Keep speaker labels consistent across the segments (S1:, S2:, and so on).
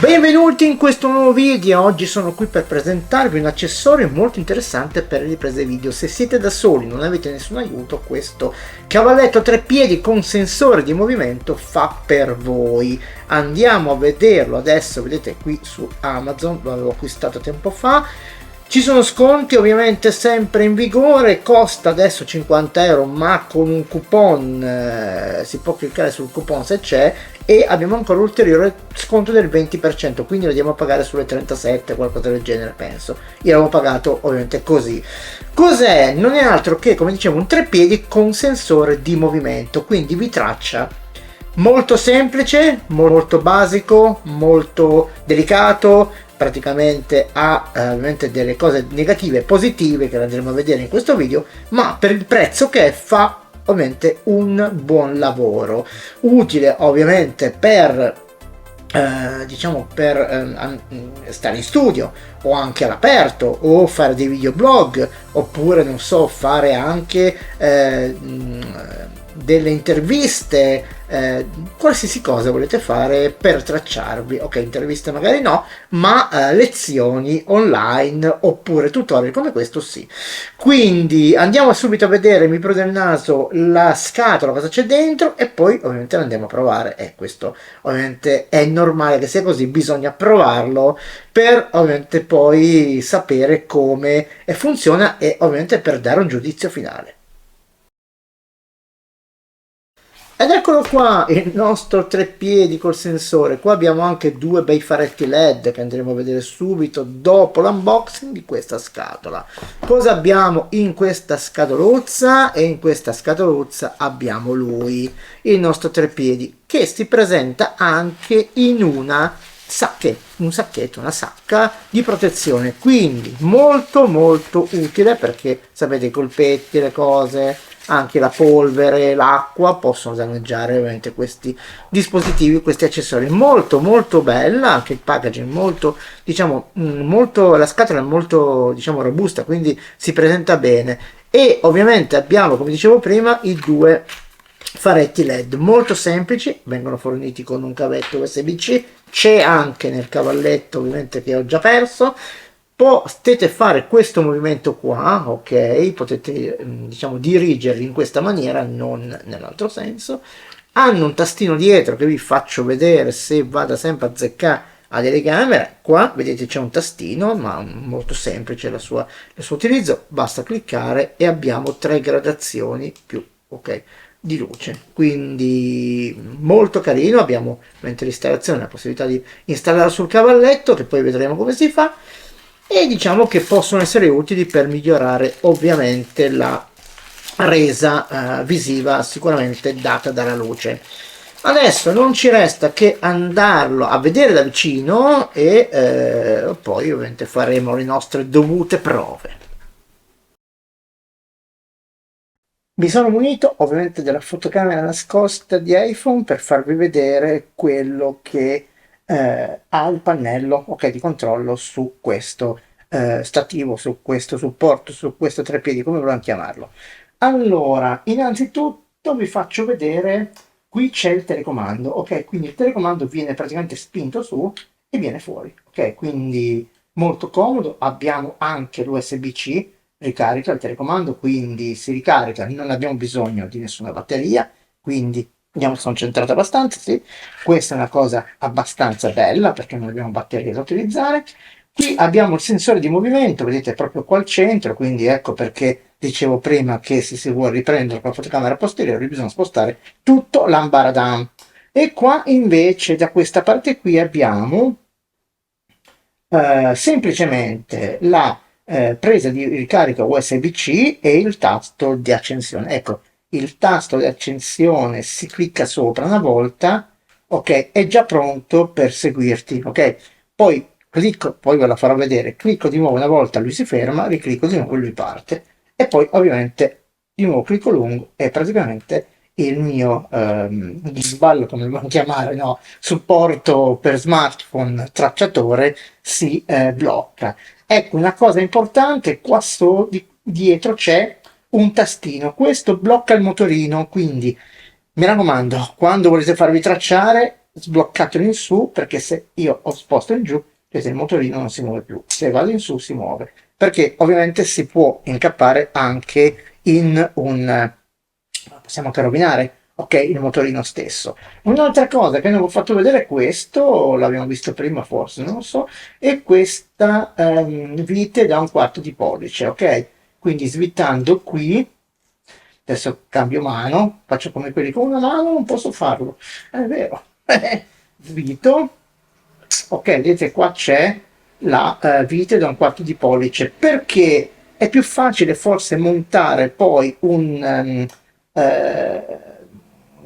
S1: Benvenuti in questo nuovo video. Oggi sono qui per presentarvi un accessorio molto interessante per le riprese video. Se siete da soli, non avete nessun aiuto, questo cavalletto a 3 piedi con sensore di movimento fa per voi. Andiamo a vederlo adesso, vedete qui su Amazon, lo avevo acquistato tempo fa. Ci sono sconti ovviamente sempre in vigore, costa adesso 50 euro, ma con un coupon si può cliccare sul coupon se c'è, e abbiamo ancora ulteriore sconto del 20%, quindi lo andiamo a pagare sulle 37, qualcosa del genere penso. Io l'avevo pagato ovviamente così. Cos'è? Non è altro che, come dicevo, un treppiedi con sensore di movimento, quindi vi traccia. Molto semplice, molto basico, molto delicato, praticamente ha ovviamente delle cose negative e positive che andremo a vedere in questo video, ma per il prezzo che fa ovviamente un buon lavoro, utile ovviamente per diciamo per stare in studio o anche all'aperto, o fare dei videoblog, oppure non so, fare anche delle interviste, qualsiasi cosa volete fare per tracciarvi. Ok, interviste magari no, ma lezioni online oppure tutorial come questo sì. Quindi andiamo subito a vedere, mi prudo il naso, la scatola, cosa c'è dentro, e poi ovviamente lo andiamo a provare. E questo ovviamente è normale che sia così, bisogna provarlo per ovviamente poi sapere come funziona e ovviamente per dare un giudizio finale. Ed eccolo qua, il nostro treppiedi col sensore. Qua abbiamo anche due bei faretti LED che andremo a vedere subito dopo l'unboxing di questa scatola. Cosa abbiamo in questa scatoluzza? E in questa scatoluzza abbiamo lui, il nostro treppiedi, che si presenta anche in una un sacchetto, una sacca di protezione, quindi molto utile, perché sapete, i colpetti, le cose, anche la polvere, l'acqua possono danneggiare ovviamente questi dispositivi, questi accessori. Molto bella, anche il packaging molto, diciamo, la scatola è molto, diciamo, robusta, quindi si presenta bene. E ovviamente abbiamo, come dicevo prima, i due faretti LED molto semplici, vengono forniti con un cavetto USB-C, c'è anche nel cavalletto ovviamente che ho già perso. Potete fare questo movimento qua, ok, potete diciamo dirigerli in questa maniera, non nell'altro senso. Hanno un tastino dietro che vi faccio vedere se vado sempre a azzeccare a delle camere. Qua vedete c'è un tastino, ma molto semplice il suo utilizzo, basta cliccare e abbiamo 3 gradazioni più, ok, di luce, quindi molto carino. Abbiamo l'installazione, la possibilità di installarlo sul cavalletto, che poi vedremo come si fa, e diciamo che possono essere utili per migliorare ovviamente la resa visiva sicuramente data dalla luce. Adesso non ci resta che andarlo a vedere da vicino e poi ovviamente faremo le nostre dovute prove. Mi sono munito ovviamente della fotocamera nascosta di iPhone per farvi vedere quello che ha il pannello, ok, di controllo su questo stativo, su questo supporto, su questo treppiedi, come vogliamo chiamarlo. Allora, innanzitutto vi faccio vedere, qui c'è il telecomando, ok, quindi il telecomando viene praticamente spinto su e viene fuori, ok, quindi molto comodo. Abbiamo anche l'USB-C, ricarica il telecomando, quindi si ricarica, non abbiamo bisogno di nessuna batteria, quindi abbiamo concentrato abbastanza, sì. Questa è una cosa abbastanza bella perché non abbiamo batterie da utilizzare. Qui abbiamo il sensore di movimento, vedete proprio qua al centro, quindi ecco perché dicevo prima che se si vuole riprendere con la fotocamera posteriore bisogna spostare tutto l'ambaradam. E qua invece da questa parte qui abbiamo semplicemente la presa di ricarica USB-C e il tasto di accensione. Ecco, il tasto di accensione si clicca sopra una volta, ok, è già pronto per seguirti, ok. Poi clicco, poi ve la farò vedere, clicco di nuovo una volta, lui si ferma, riclicco di nuovo e lui parte, e poi ovviamente di nuovo clicco lungo e praticamente il mio gimbal, come lo vogliamo chiamare, no, supporto per smartphone tracciatore si blocca. Ecco, una cosa importante, qua dietro c'è un tastino, questo blocca il motorino, quindi Mi raccomando, quando volete farvi tracciare, sbloccatelo in su, perché se io ho sposto in giù, vedete, il motorino non si muove più. Se vado in su si muove, perché ovviamente si può incappare anche in un... possiamo anche rovinare, ok, il motorino stesso. Un'altra cosa che non vi ho fatto vedere è questo, l'abbiamo visto prima forse, non lo so, è questa vite da 1/4 di pollice, ok? Quindi svittando qui, adesso cambio mano, faccio come quelli con una mano, non posso farlo, è vero. Svito, ok, vedete qua c'è la vite da 1/4 di pollice, perché è più facile forse montare poi un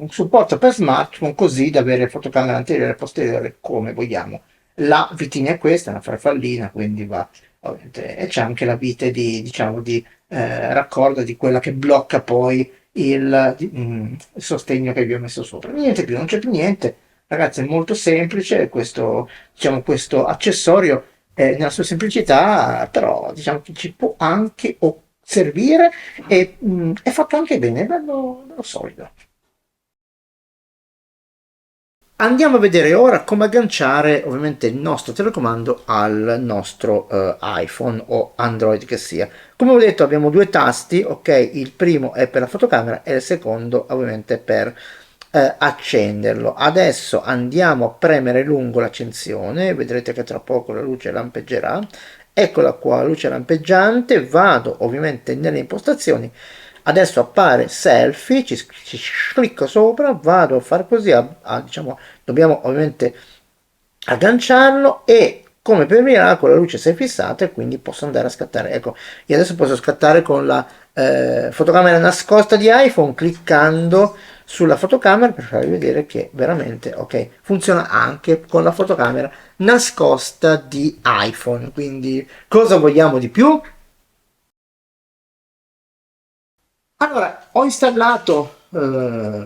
S1: supporto per smartphone così da avere fotocamera anteriore e posteriore come vogliamo. La vitina è questa, è una farfallina, quindi va ovviamente, e c'è anche la vite di, diciamo, di raccordo di quella che blocca poi il sostegno che vi ho messo sopra. Niente più, non c'è più niente. Ragazzi, è molto semplice questo, diciamo, questo accessorio nella sua semplicità, però diciamo che ci può anche servire e è fatto anche bene, è bello solido. Andiamo a vedere ora come agganciare ovviamente il nostro telecomando al nostro iPhone o Android che sia. Come ho detto abbiamo due tasti, ok? Il primo è per la fotocamera e il secondo ovviamente per accenderlo. Adesso andiamo a premere lungo l'accensione, vedrete che tra poco la luce lampeggerà. Eccola qua, luce lampeggiante, vado ovviamente nelle impostazioni. Adesso appare selfie, ci clicco sopra, vado a fare così, diciamo, dobbiamo ovviamente agganciarlo e come per miracolo la luce si è fissata e quindi posso andare a scattare. Ecco, io adesso posso scattare con la fotocamera nascosta di iPhone cliccando sulla fotocamera per farvi vedere che veramente ok, funziona anche con la fotocamera nascosta di iPhone. Quindi cosa vogliamo di più? Allora, ho installato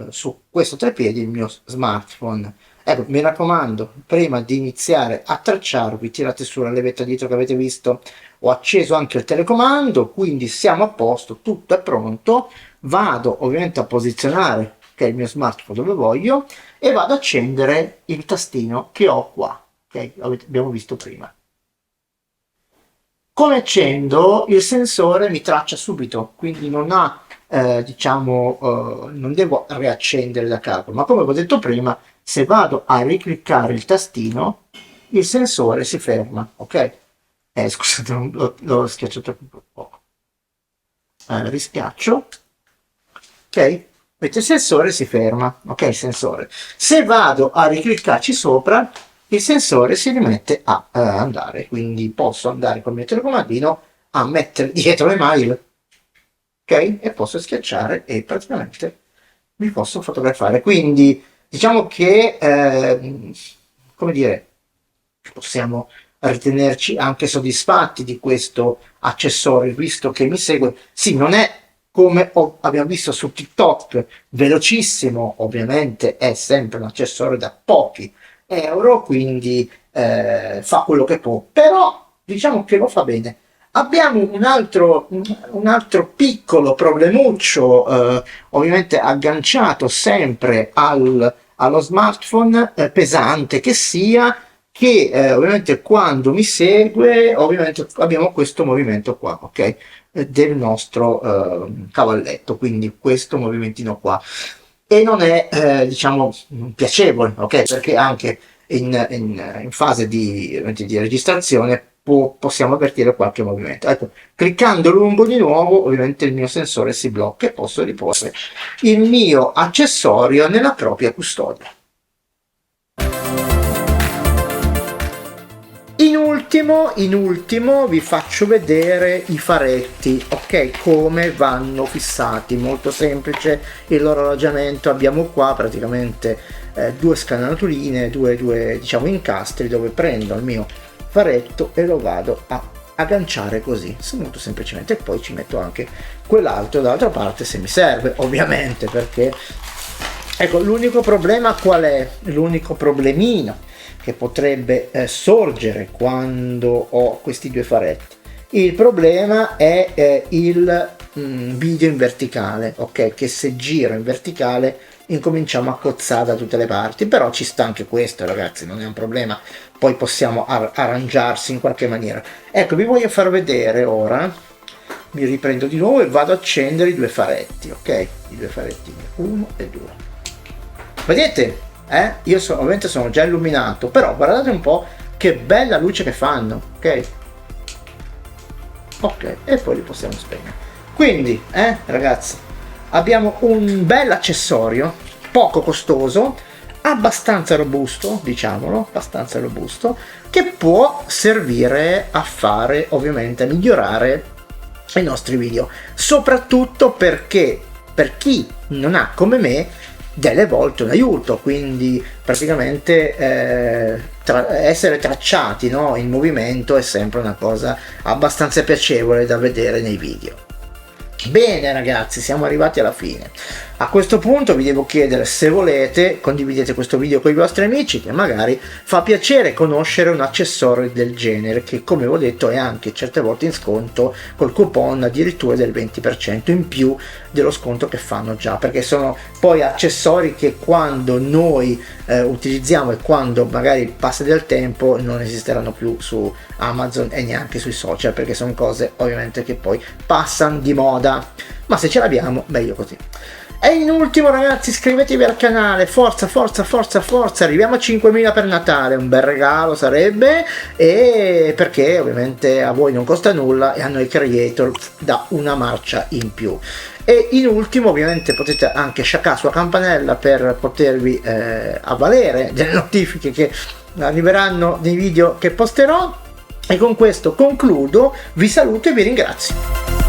S1: su questo treppiedi il mio smartphone. Ecco, mi raccomando, prima di iniziare a tracciarvi, tirate su la levetta dietro che avete visto, ho acceso anche il telecomando, quindi siamo a posto, tutto è pronto. Vado ovviamente a posizionare che è il mio smartphone dove voglio e vado ad accendere il tastino che ho qua, che abbiamo visto prima. Come accendo, il sensore mi traccia subito, quindi non ha, non devo riaccendere da capo, ma come vi ho detto prima, se vado a ricliccare il tastino, il sensore si ferma, ok? Scusate, l'ho schiacciato poco. Rischiaccio, ok? Vedete il sensore si ferma, ok? Il sensore. Se vado a ricliccarci sopra, il sensore si rimette a andare, quindi posso andare col mio telecomandino a mettere dietro le mail, ok? E posso schiacciare e praticamente mi posso fotografare. Quindi diciamo che, come dire, possiamo ritenerci anche soddisfatti di questo accessorio, visto che mi segue. Sì, non è come abbiamo visto su TikTok, velocissimo, ovviamente è sempre un accessorio da pochi euro, quindi fa quello che può, però diciamo che lo fa bene. Abbiamo un altro piccolo problemuccio, ovviamente agganciato sempre allo smartphone, pesante che sia, che ovviamente quando mi segue, ovviamente abbiamo questo movimento qua, ok? Del nostro cavalletto, quindi questo movimentino qua. E non è, diciamo, piacevole, ok? Perché anche in fase di registrazione possiamo avvertire qualche movimento. Ecco, cliccando lungo di nuovo, ovviamente il mio sensore si blocca e posso riporre il mio accessorio nella propria custodia. In ultimo vi faccio vedere i faretti, ok? Come vanno fissati, molto semplice il loro ragionamento. Abbiamo qua praticamente due scanalaturine, due diciamo incastri dove prendo il mio faretto e lo vado a agganciare così, molto semplicemente, e poi ci metto anche quell'altro dall'altra parte se mi serve, ovviamente, perché ecco, l'unico problema qual è? L'unico problemino che potrebbe sorgere quando ho questi due faretti. Il problema è il video in verticale, ok? Che se giro in verticale incominciamo a cozzare da tutte le parti, però ci sta anche questo, ragazzi, non è un problema, poi possiamo arrangiarsi in qualche maniera. Ecco, vi voglio far vedere ora, mi riprendo di nuovo e vado ad accendere i due faretti, ok? I due faretti 1 e 2. Vedete? Io ovviamente sono già illuminato, però guardate un po' che bella luce che fanno, ok? Ok, e poi li possiamo spegnere. Quindi, ragazzi, abbiamo un bel accessorio, poco costoso, abbastanza robusto, diciamolo, abbastanza robusto, che può servire a fare, ovviamente, a migliorare i nostri video, soprattutto perché per chi non ha come me delle volte un aiuto, quindi praticamente essere tracciati, no, in movimento è sempre una cosa abbastanza piacevole da vedere nei video. Bene ragazzi, siamo arrivati alla fine. A questo punto vi devo chiedere, se volete, condividete questo video con i vostri amici, che magari fa piacere conoscere un accessorio del genere, che come vi ho detto è anche certe volte in sconto col coupon addirittura del 20% in più dello sconto che fanno già, perché sono poi accessori che quando noi utilizziamo e quando magari passa del tempo non esisteranno più su Amazon e neanche sui social, perché sono cose ovviamente che poi passano di moda, ma se ce l'abbiamo meglio così. E in ultimo ragazzi, iscrivetevi al canale, forza forza forza forza, arriviamo a 5.000 per Natale, un bel regalo sarebbe, e perché ovviamente a voi non costa nulla e a noi creator dà una marcia in più. E in ultimo ovviamente potete anche sciaccare sulla campanella per potervi avvalere delle notifiche che arriveranno nei video che posterò. E con questo concludo, vi saluto e vi ringrazio.